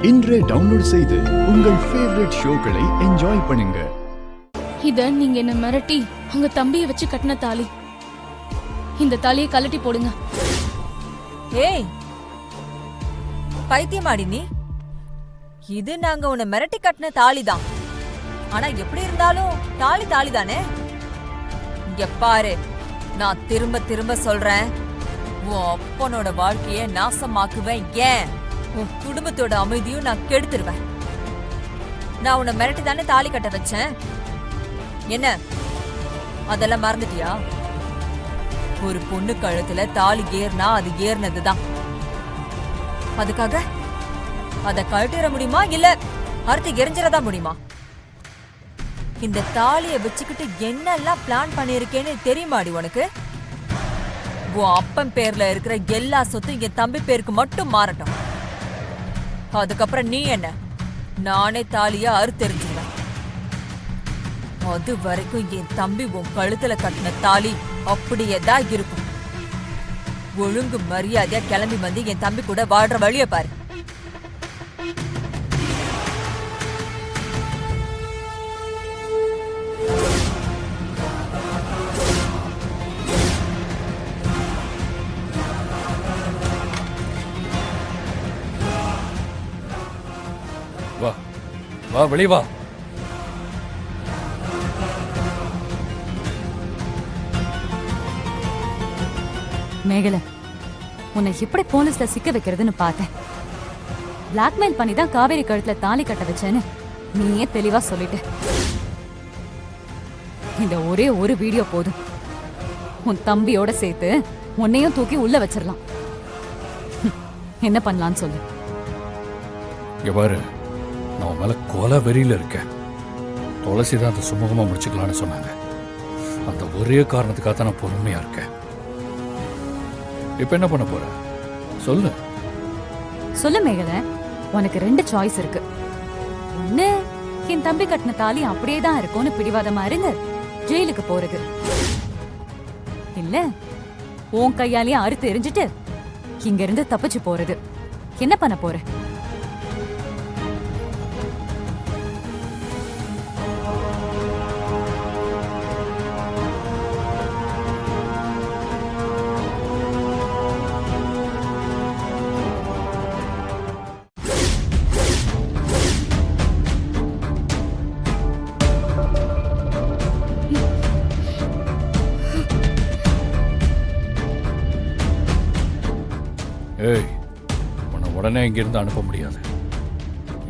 இன்றே டவுன்லோட் செய்து உங்கள் ஃபேவரட் ஷோக்களை என்ஜாய் பண்ணுங்க. இத நீங்க என்ன மிரட்டி உங்க தம்பியை வச்சு கட்டின தாலி. இந்த தாலியை கலட்டி போடுங்க. ஏய் பைத்தியமாடி நீ? இது நாங்க உன்னை மிரட்டி கட்டின தாலிதான். ஆனா எப்படி இருந்தாலும் தாலி தாலிதானே. இங்க பாரு, நான் திரும்ப திரும்ப சொல்றேன், உன் அப்பனோட வாழ்க்கைய நாசமாக்குவேன். ஏன் உன் குடும்பத்தோட அமைதியும் நான் கெடுத்துருவேன். நான் உன்னை மிரட்டி தானே தாலி கட்ட வச்சேன். என்ன அதெல்லாம் மறந்துட்டியா? ஒரு பொண்ணு கழுத்துல தாலி ஏறினா அது ஏறினதுதான். அதுக்காக அத கழட்டிட முடியுமா, இல்ல அறுத்து எரிஞ்சிடதா முடியுமா? இந்த தாலிய வச்சுக்கிட்டு என்னெல்லாம் பிளான் பண்ணிருக்கேன்னு தெரியுமாடி உனக்கு? உன் அப்பன் பேர்ல இருக்கிற எல்லா சொத்தும் என் தம்பி பேருக்கு மட்டும் மாறட்டும். அதுக்கப்புறம் நீ என்ன, நானே தாலிய அறுத்தெரிஞ்சுவேன். அது வரைக்கும் என் தம்பி உன் கழுத்துல கட்டின தாலி அப்படியேதான் இருக்கும். ஒழுங்கு மரியாதையா கிளம்பி வந்து என் தம்பி கூட வாழ்ற வழிய பாரு. வா வா, வெளியே வா. மேகல, உன்னை எப்படி போலீஸ்ல சிக்க வைக்கிறதுன்னு பார்த்தேன். பிளாக்மெயில் பண்ணி தான் காவேரி கழுத்துல தாலி கட்ட வச்சேன்னு நீயே தெளிவா சொல்லிட்ட. இந்த ஒரே ஒரு வீடியோ போதும், உன் தம்பியோட சேர்த்து உன்னையும் தூக்கி உள்ள வச்சிடலாம். என்ன பண்ணலான்னு சொல்லு. பாரு, நான் மேல கொலை வெறியில இருக்கேன். துளசி தான் அதை சுமூகமா முடிச்சுக்கலான்னு சொன்னாங்க. அந்த ஒரே காரணத்துக்காக தான் நான் பொறுமையா இருக்கேன். இப்ப என்ன பண்ண போற சொல்லு. சொல்லு மேகல, உனக்கு 2 சாய்ஸ் இருக்கு. ஒண்ணு, என் தம்பி கட்டின தாலி அப்படியே தான் இருக்கும்னு பிடிவாதமா இருந்து ஜெயிலுக்கு போறது. இல்ல, உன் கையாலேயே அறுத்து எரிஞ்சிட்டு இங்க இருந்து தப்பிச்சு போறது. என்ன பண்ண போற? ஏய், உன்னை உடனே இங்கிருந்து அனுப்ப முடியாது.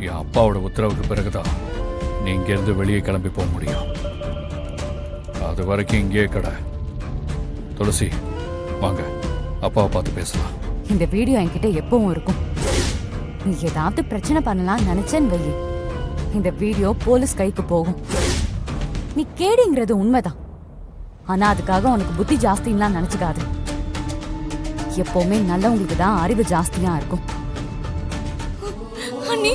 என் அப்பாவோட உத்தரவுக்கு பிறகுதான் நீ இங்கிருந்து வெளியே கிளம்பி போக முடியும். அது வரைக்கும் இங்கேயே கடை. துளசி, வாங்க, அப்பாவை பார்த்து பேசலாம். இந்த வீடியோ என்கிட்ட எப்பவும் இருக்கும். நீ ஏதாவது பிரச்சனை பண்ணலாம் நினைச்சேன்னு வை, இந்த வீடியோ போலீஸ் கைக்கு போகும். நீ கேடிங்கிறது உண்மைதான், ஆனா அதுக்காக உனக்கு புத்தி ஜாஸ்தின்லாம் நினைச்சுக்காது. எப்பவுமே நல்லவங்களுக்கு தான் அறிவு ஜாஸ்தியா இருக்கும். அண்ணி